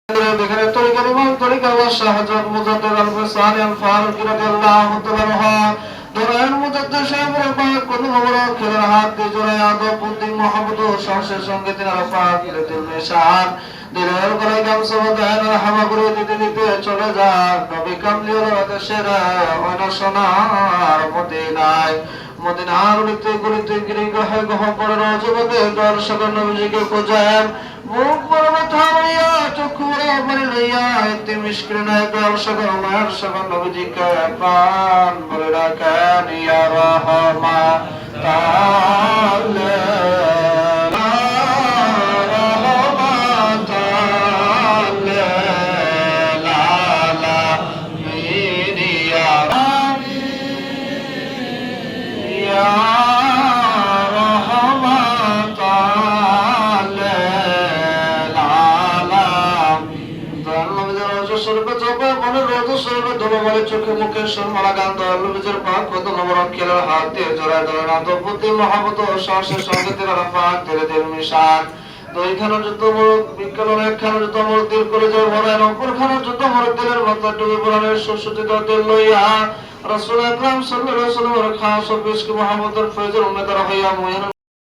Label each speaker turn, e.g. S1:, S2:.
S1: এখানে তরিকার ইমাম তরিকা ওয়াশা হযরত মুজাদ্দিদ আল-ফসানি আল-ফারুকী রাদিয়াল্লাহু তাআলা আনহু দরয়ান মুজাদ্দিদ সাহেবের পাক কোন মোবারক খেলার হাত দিয়ে জোড়ায় আদব বুদ্ধি মহব্বত ও সাহসের সঙ্গে তিনারা পাক দিলের নিশান দিলের গলায় গামছা বাঁধেন আর হামা করে দিতে দিতে চলে যান নবী কামলিওয়ালা দেশের অনশনার মদিনায়। মদিনার উড়িতে গড়িতে গিরিগ্রহে গহ্বরের যুবকে দর্শক নবীজিকে খোঁজেন মুখ বড় ব্যথা হইয়া চক্ষু বড় লইয়া এতে মিশকিন দর্শক মায়ের সকল নবীজিকে প্রাণ বলে ডাকেন ইয়া রহমান চোখে মুখে সুরমালা গান্ধ নবীজির পাক কত মোবারক খেলার হাত দিয়ে জোড়ায় ধরেন আদব বুদ্ধি মহব্বত ও সাহসের সঙ্গে তিনারা পাক দিলের মিশান। দুইখানা যুদ্ধ মোরগ বিজ্ঞানের একখানা যুদ্ধ মোরগ দিল করে যায় ভরেন অপরখানা যুদ্ধ মোরগ দিলের মাথা ডুবে পড়ানের সুসজ্জিত দিল লইয়া রাসূল আকরাম সাল্লাল্লাহু আলাইহি ওয়াসাল্লামের খাস ও বিশকে মুহাম্মদের ফয়জের উম্মতেরা হইয়া